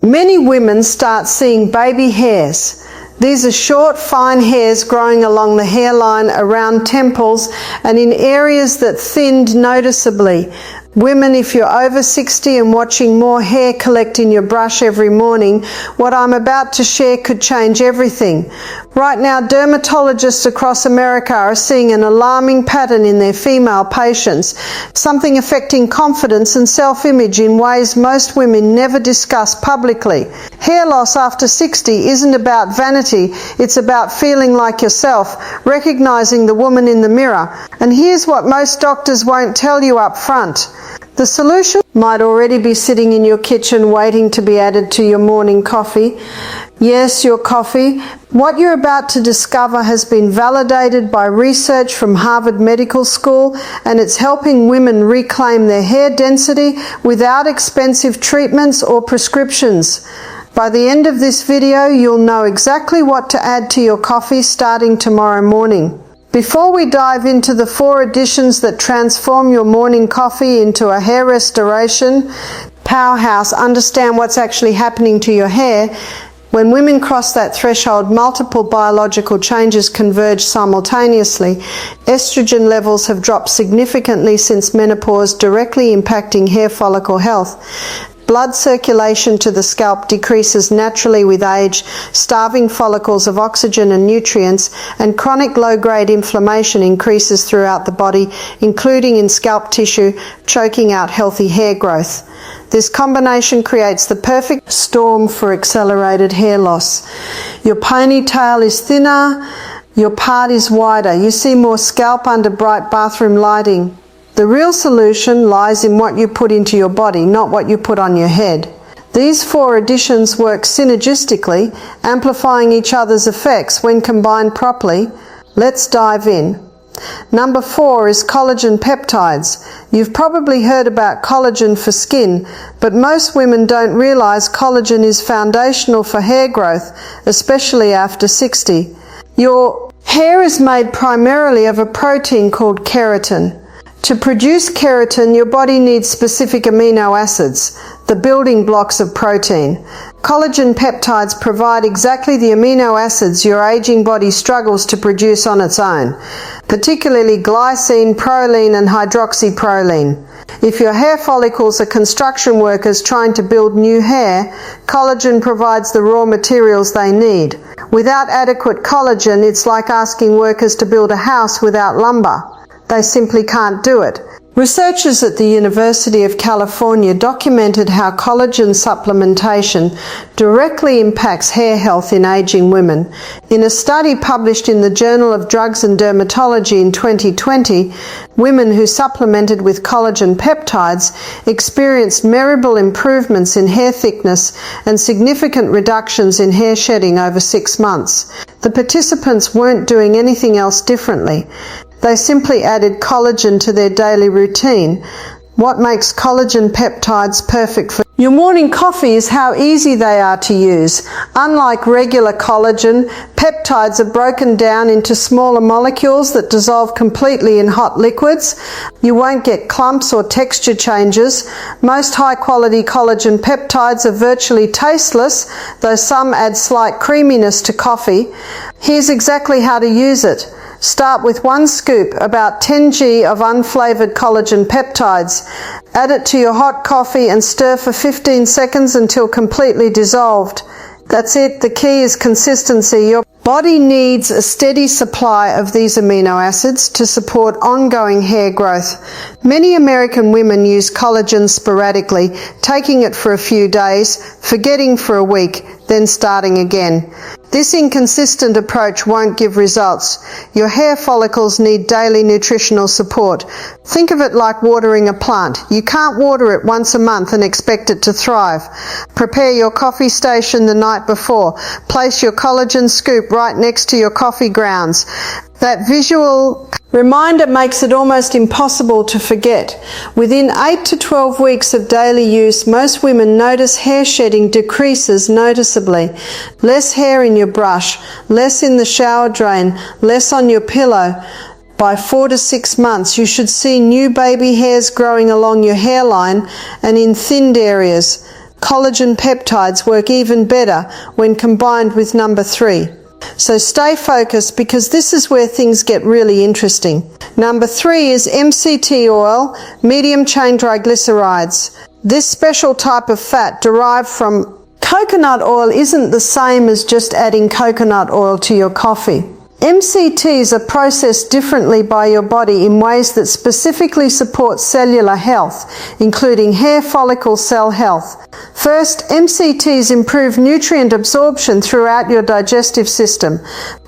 Many women start seeing baby hairs. These are short, fine hairs growing along the hairline, around temples, and in areas that thinned noticeably. Women, if you're over 60 and watching more hair collect in your brush every morning, what I'm about to share could change everything. Right now, dermatologists across America are seeing an alarming pattern in their female patients, something affecting confidence and self-image in ways most women never discuss publicly. Hair loss after 60 isn't about vanity, it's about feeling like yourself, recognizing the woman in the mirror. And here's what most doctors won't tell you up front. The solution might already be sitting in your kitchen waiting to be added to your morning coffee. Yes, your coffee. What you're about to discover has been validated by research from Harvard Medical School, and it's helping women reclaim their hair density without expensive treatments or prescriptions. By the end of this video, you'll know exactly what to add to your coffee starting tomorrow morning. Before we dive into the 4 additions that transform your morning coffee into a hair restoration powerhouse, understand what's actually happening to your hair. When women cross that threshold, multiple biological changes converge simultaneously. Estrogen levels have dropped significantly since menopause, directly impacting hair follicle health. Blood circulation to the scalp decreases naturally with age, starving follicles of oxygen and nutrients, and chronic low-grade inflammation increases throughout the body, including in scalp tissue, choking out healthy hair growth. This combination creates the perfect storm for accelerated hair loss. Your ponytail is thinner, your part is wider, you see more scalp under bright bathroom lighting. The real solution lies in what you put into your body, not what you put on your head. These 4 additions work synergistically, amplifying each other's effects when combined properly. Let's dive in. Number 4 is collagen peptides. You've probably heard about collagen for skin, but most women don't realize collagen is foundational for hair growth, especially after 60. Your hair is made primarily of a protein called keratin. To produce keratin, your body needs specific amino acids, the building blocks of protein. Collagen peptides provide exactly the amino acids your aging body struggles to produce on its own, particularly glycine, proline, and hydroxyproline. If your hair follicles are construction workers trying to build new hair, collagen provides the raw materials they need. Without adequate collagen, it's like asking workers to build a house without lumber. They simply can't do it. Researchers at the University of California documented how collagen supplementation directly impacts hair health in aging women. In a study published in the Journal of Drugs and Dermatology in 2020, women who supplemented with collagen peptides experienced measurable improvements in hair thickness and significant reductions in hair shedding over 6 months. The participants weren't doing anything else differently. They simply added collagen to their daily routine. What makes collagen peptides perfect for your morning coffee is how easy they are to use. Unlike regular collagen, peptides are broken down into smaller molecules that dissolve completely in hot liquids. You won't get clumps or texture changes. Most high-quality collagen peptides are virtually tasteless, though some add slight creaminess to coffee. Here's exactly how to use it. Start with 1 scoop, about 10 g of unflavored collagen peptides. Add it to your hot coffee and stir for 15 seconds until completely dissolved. That's it. The key is consistency. Your body needs a steady supply of these amino acids to support ongoing hair growth. Many American women use collagen sporadically, taking it for a few days, forgetting for a week, then starting again. This inconsistent approach won't give results. Your hair follicles need daily nutritional support. Think of it like watering a plant. You can't water it once a month and expect it to thrive. Prepare your coffee station the night before. Place your collagen scoop right next to your coffee grounds. That visual reminder makes it almost impossible to forget. Within 8 to 12 weeks of daily use, most women notice hair shedding decreases noticeably. Less hair in your brush, less in the shower drain, less on your pillow. By 4 to 6 months, you should see new baby hairs growing along your hairline and in thinned areas. collagen peptides work even better when combined with number 3. So stay focused because this is where things get really interesting. Number 3 is MCT oil, medium chain triglycerides. This special type of fat derived from coconut oil isn't the same as just adding coconut oil to your coffee. MCTs are processed differently by your body in ways that specifically support cellular health, including hair follicle cell health. First, MCTs improve nutrient absorption throughout your digestive system.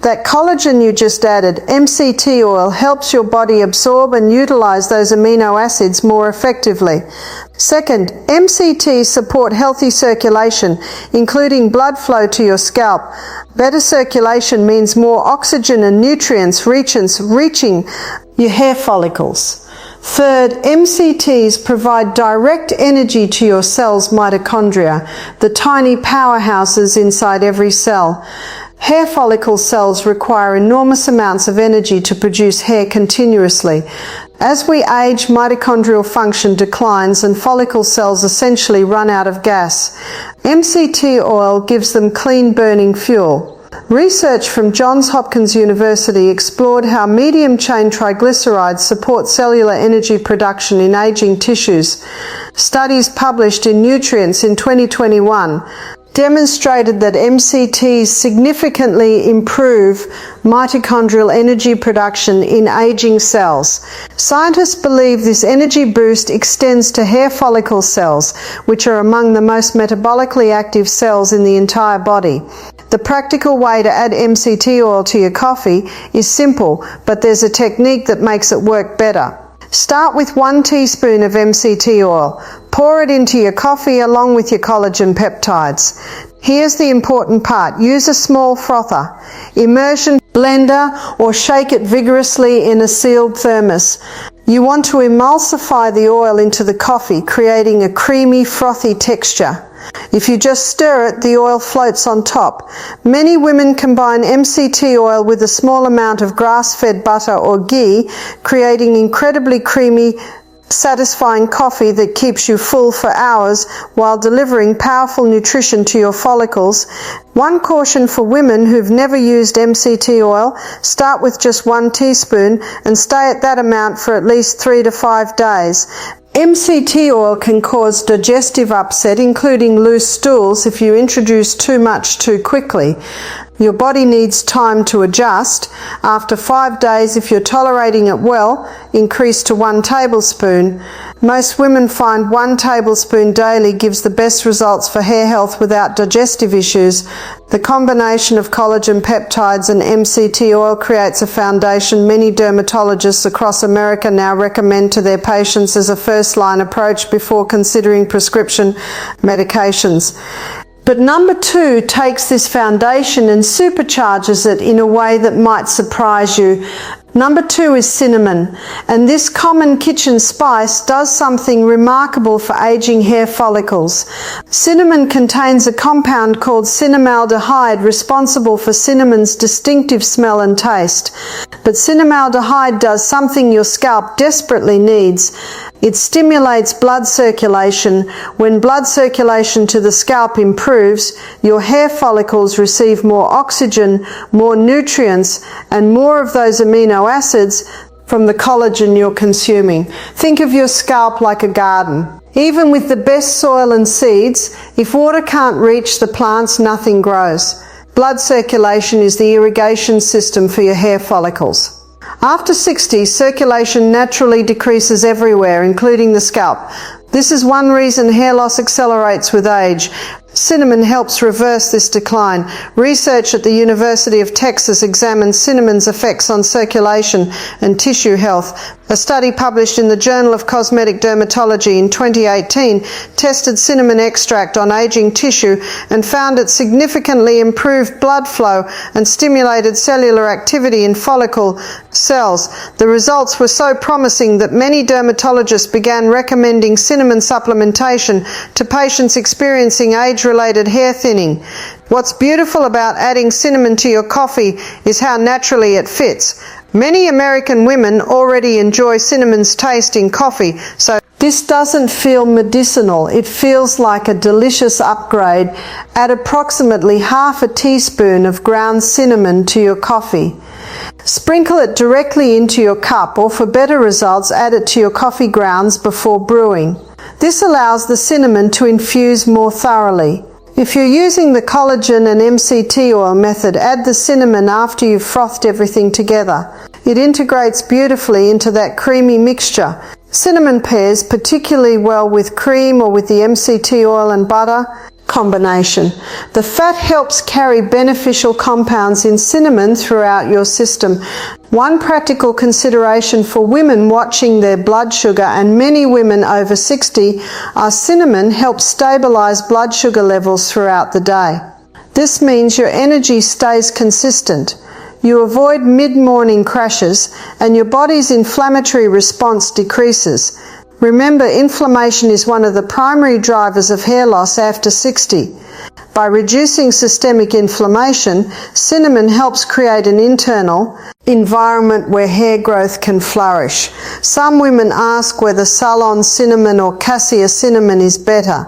That collagen you just added, MCT oil, helps your body absorb and utilize those amino acids more effectively. Second, MCTs support healthy circulation, including blood flow to your scalp. Better circulation means more oxygen and nutrients reaching your hair follicles. Third, MCTs provide direct energy to your cell's mitochondria, the tiny powerhouses inside every cell. Hair follicle cells require enormous amounts of energy to produce hair continuously. As we age, mitochondrial function declines and follicle cells essentially run out of gas. MCT oil gives them clean burning fuel. Research from Johns Hopkins University explored how medium-chain triglycerides support cellular energy production in aging tissues. Studies published in Nutrients in 2021 demonstrated that MCTs significantly improve mitochondrial energy production in aging cells. Scientists believe this energy boost extends to hair follicle cells, which are among the most metabolically active cells in the entire body. The practical way to add MCT oil to your coffee is simple, but there's a technique that makes it work better. Start with 1 teaspoon of MCT oil. Pour it into your coffee along with your collagen peptides. Here's the important part. Use a small frother. Immersion blender or shake it vigorously in a sealed thermos. You want to emulsify the oil into the coffee, creating a creamy, frothy texture. If you just stir it, the oil floats on top. Many women combine MCT oil with a small amount of grass-fed butter or ghee, creating incredibly creamy, satisfying coffee that keeps you full for hours while delivering powerful nutrition to your follicles. One caution for women who've never used MCT oil: start with just 1 teaspoon and stay at that amount for at least 3 to 5 days. MCT oil can cause digestive upset, including loose stools, if you introduce too much too quickly. Your body needs time to adjust. After 5 days, if you're tolerating it well, increase to 1 tablespoon. Most women find 1 tablespoon daily gives the best results for hair health without digestive issues. The combination of collagen peptides and MCT oil creates a foundation many dermatologists across America now recommend to their patients as a first-line approach before considering prescription medications. But number 2 takes this foundation and supercharges it in a way that might surprise you. Number 2 is cinnamon, and this common kitchen spice does something remarkable for aging hair follicles. Cinnamon contains a compound called cinnamaldehyde responsible for cinnamon's distinctive smell and taste. But cinnamaldehyde does something your scalp desperately needs. It stimulates blood circulation. When blood circulation to the scalp improves, your hair follicles receive more oxygen, more nutrients, and more of those amino acids from the collagen you're consuming. Think of your scalp like a garden. Even with the best soil and seeds, if water can't reach the plants, nothing grows. Blood circulation is the irrigation system for your hair follicles. After 60, circulation naturally decreases everywhere, including the scalp. This is one reason hair loss accelerates with age. Cinnamon helps reverse this decline. Research at the University of Texas examined cinnamon's effects on circulation and tissue health. A study published in the Journal of Cosmetic Dermatology in 2018 tested cinnamon extract on aging tissue and found it significantly improved blood flow and stimulated cellular activity in follicle cells. The results were so promising that many dermatologists began recommending cinnamon supplementation to patients experiencing age-related hair thinning. What's beautiful about adding cinnamon to your coffee is how naturally it fits. Many American women already enjoy cinnamon's taste in coffee, so this doesn't feel medicinal. It feels like a delicious upgrade. Add approximately half a teaspoon of ground cinnamon to your coffee. Sprinkle it directly into your cup, or for better results, add it to your coffee grounds before brewing. This allows the cinnamon to infuse more thoroughly. If you're using the collagen and MCT oil method, add the cinnamon after you've frothed everything together. It integrates beautifully into that creamy mixture. Cinnamon pairs particularly well with cream or with the MCT oil and butter combination. The fat helps carry beneficial compounds in cinnamon throughout your system. One practical consideration for women watching their blood sugar, and many women over 60, are cinnamon helps stabilize blood sugar levels throughout the day. This means your energy stays consistent. You avoid mid-morning crashes and your body's inflammatory response decreases. Remember, inflammation is one of the primary drivers of hair loss after 60. By reducing systemic inflammation, cinnamon helps create an internal environment where hair growth can flourish. Some women ask whether Ceylon cinnamon or cassia cinnamon is better.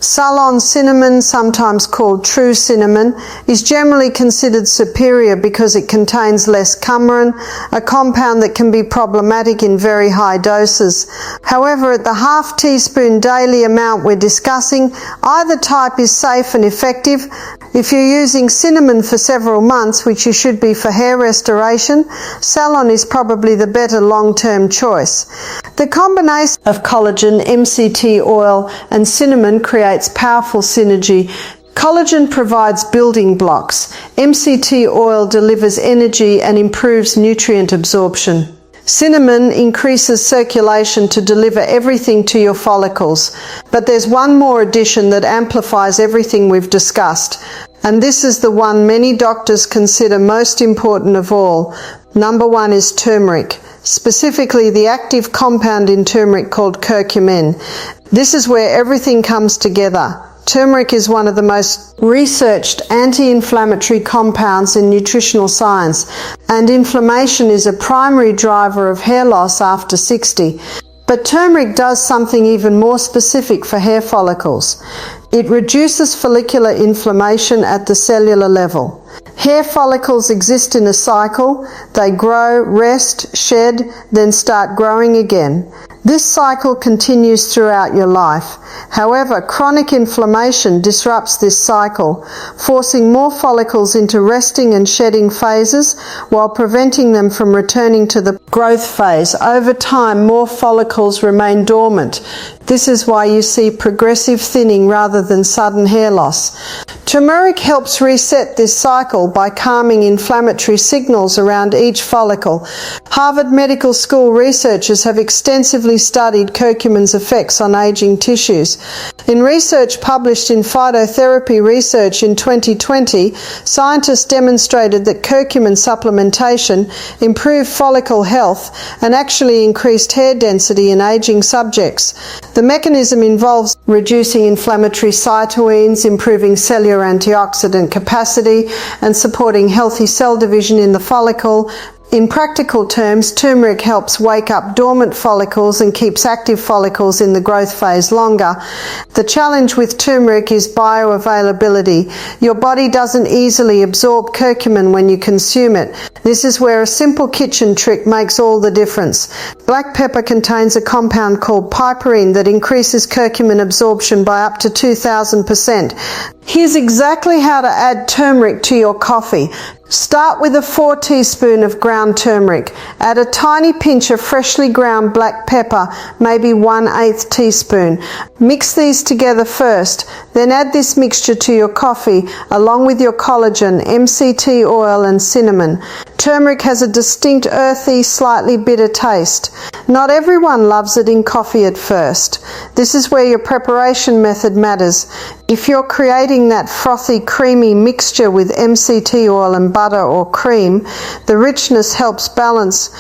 Ceylon cinnamon, sometimes called true cinnamon, is generally considered superior because it contains less coumarin, a compound that can be problematic in very high doses. However, at the half teaspoon daily amount we're discussing, either type is safe and effective. If you're using cinnamon for several months, which you should be for hair restoration, Ceylon is probably the better long-term choice. The combination of collagen, MCT oil, and cinnamon creates powerful synergy. Collagen provides building blocks. MCT oil delivers energy and improves nutrient absorption. Cinnamon increases circulation to deliver everything to your follicles. But there's one more addition that amplifies everything we've discussed. And this is the one many doctors consider most important of all. Number one is turmeric. Specifically the active compound in turmeric called curcumin. This is where everything comes together. Turmeric is one of the most researched anti-inflammatory compounds in nutritional science, and inflammation is a primary driver of hair loss after 60. But turmeric does something even more specific for hair follicles. It reduces follicular inflammation at the cellular level. Hair follicles exist in a cycle. They grow, rest, shed, then start growing again. This cycle continues throughout your life. However, chronic inflammation disrupts this cycle, forcing more follicles into resting and shedding phases while preventing them from returning to the growth phase. Over time, more follicles remain dormant. This is why you see progressive thinning rather than sudden hair loss. Turmeric helps reset this cycle by calming inflammatory signals around each follicle. Harvard Medical School researchers have extensively studied curcumin's effects on aging tissues. In research published in Phytotherapy Research in 2020, scientists demonstrated that curcumin supplementation improved follicle health and actually increased hair density in aging subjects. The mechanism involves reducing inflammatory cytokines, improving cellular antioxidant capacity, and supporting healthy cell division in the follicle. In practical terms, turmeric helps wake up dormant follicles and keeps active follicles in the growth phase longer. The challenge with turmeric is bioavailability. Your body doesn't easily absorb curcumin when you consume it. This is where a simple kitchen trick makes all the difference. Black pepper contains a compound called piperine that increases curcumin absorption by up to 2,000%. Here's exactly how to add turmeric to your coffee. Start with a 4 teaspoons of ground turmeric. Add a tiny pinch of freshly ground black pepper, maybe 1/8 teaspoon. Mix these together first, then add this mixture to your coffee along with your collagen, MCT oil and cinnamon. Turmeric has a distinct earthy, slightly bitter taste. Not everyone loves it in coffee at first. This is where your preparation method matters. If you're creating that frothy, creamy mixture with MCT oil and butter or cream, the richness helps balance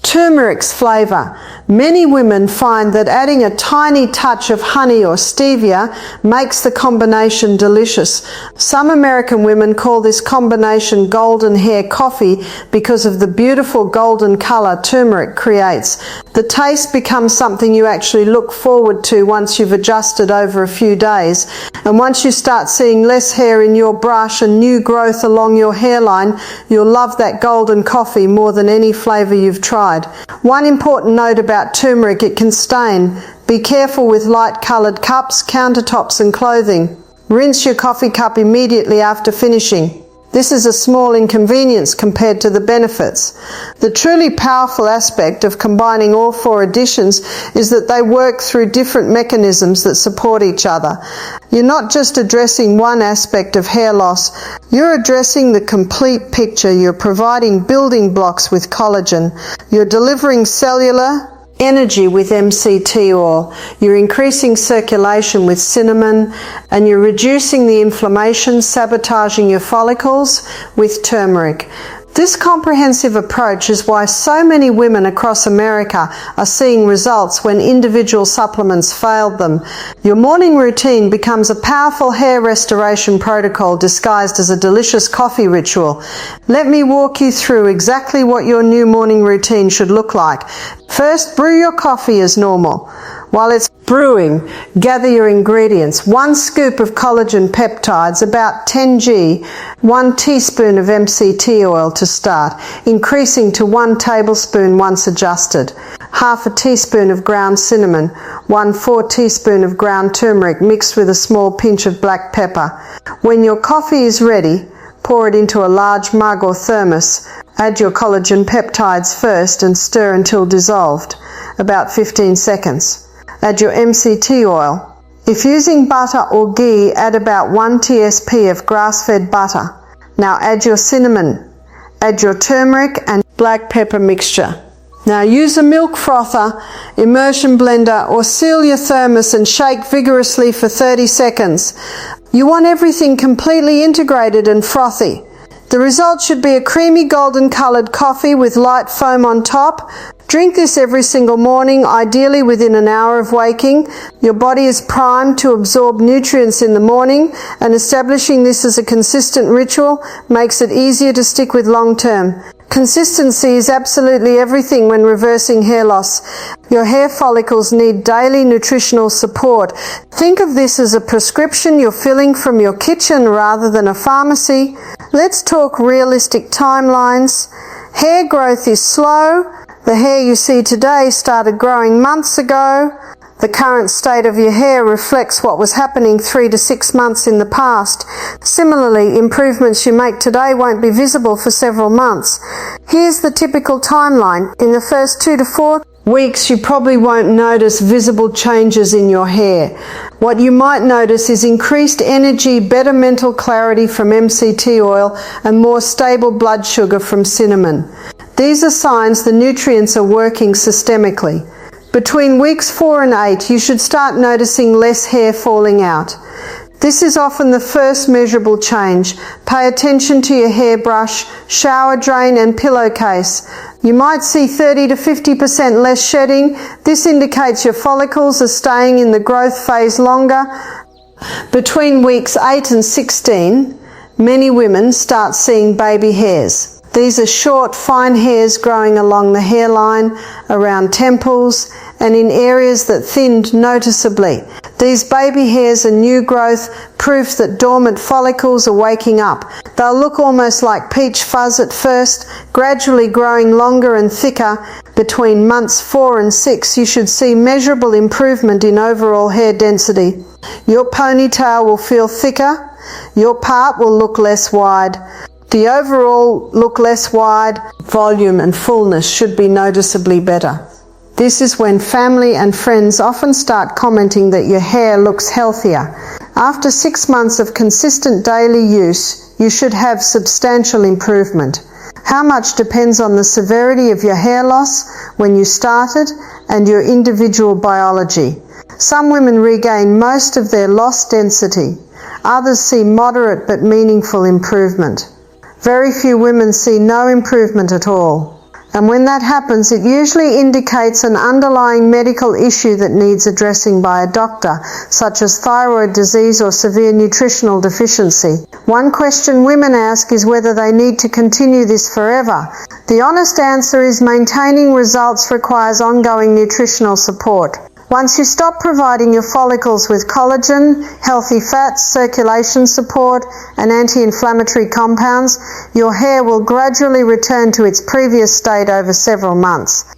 turmeric's flavor. Many women find that adding a tiny touch of honey or stevia makes the combination delicious. Some American women call this combination golden hair coffee because of the beautiful golden color turmeric creates. The taste becomes something you actually look forward to once you've adjusted over a few days. And once you start seeing less hair in your brush and new growth along your hairline, you'll love that golden coffee more than any flavor you've tried. One important note about turmeric: it can stain. Be careful with light-colored cups, countertops and clothing. Rinse your coffee cup immediately after finishing. This is a small inconvenience compared to the benefits. The truly powerful aspect of combining all four additions is that they work through different mechanisms that support each other. You're not just addressing one aspect of hair loss, you're addressing the complete picture. You're providing building blocks with collagen. You're delivering cellular energy with MCT oil, you're increasing circulation with cinnamon, and you're reducing the inflammation, sabotaging your follicles with turmeric. This comprehensive approach is why so many women across America are seeing results when individual supplements failed them. Your morning routine becomes a powerful hair restoration protocol disguised as a delicious coffee ritual. Let me walk you through exactly what your new morning routine should look like. First, brew your coffee as normal. While it's brewing, gather your ingredients. 1 scoop of collagen peptides, about 10 g, 1 teaspoon of MCT oil to start, increasing to 1 tablespoon once adjusted. Half a teaspoon of ground cinnamon, 1/4 teaspoon of ground turmeric mixed with a small pinch of black pepper. When your coffee is ready, pour it into a large mug or thermos. Add your collagen peptides first and stir until dissolved, about 15 seconds. Add your MCT oil. If using butter or ghee, add about 1 tsp of grass-fed butter. Now add your cinnamon. Add your turmeric and black pepper mixture. Now use a milk frother, immersion blender, or seal your thermos and shake vigorously for 30 seconds. You want everything completely integrated and frothy. The result should be a creamy golden colored coffee with light foam on top. Drink this every single morning, ideally within an hour of waking. Your body is primed to absorb nutrients in the morning, and establishing this as a consistent ritual makes it easier to stick with long term. Consistency is absolutely everything when reversing hair loss. Your hair follicles need daily nutritional support. Think of this as a prescription you're filling from your kitchen rather than a pharmacy. Let's talk realistic timelines. Hair growth is slow. The hair you see today started growing months ago. The current state of your hair reflects what was happening 3 to 6 months in the past. Similarly, improvements you make today won't be visible for several months. Here's the typical timeline. In the first 2 to 4 weeks, you probably won't notice visible changes in your hair. What you might notice is increased energy, better mental clarity from MCT oil, and more stable blood sugar from cinnamon. These are signs the nutrients are working systemically. Between weeks 4 and 8, you should start noticing less hair falling out. This is often the first measurable change. Pay attention to your hairbrush, shower drain and pillowcase. You might see 30 to 50% less shedding. This indicates your follicles are staying in the growth phase longer. Between weeks 8 and 16, many women start seeing baby hairs. These are short, fine hairs growing along the hairline, around temples, and in areas that thinned noticeably. These baby hairs are new growth, proof that dormant follicles are waking up. They'll look almost like peach fuzz at first, gradually growing longer and thicker. Between months 4 and 6, you should see measurable improvement in overall hair density. Your ponytail will feel thicker. Your part will look less wide. The overall look less wide, volume and fullness should be noticeably better. This is when family and friends often start commenting that your hair looks healthier. After 6 months of consistent daily use, you should have substantial improvement. How much depends on the severity of your hair loss when you started and your individual biology. Some women regain most of their lost density. Others see moderate but meaningful improvement. Very few women see no improvement at all. And when that happens, it usually indicates an underlying medical issue that needs addressing by a doctor, such as thyroid disease or severe nutritional deficiency. One question women ask is whether they need to continue this forever. The honest answer is maintaining results requires ongoing nutritional support. Once you stop providing your follicles with collagen, healthy fats, circulation support, and anti-inflammatory compounds, your hair will gradually return to its previous state over several months.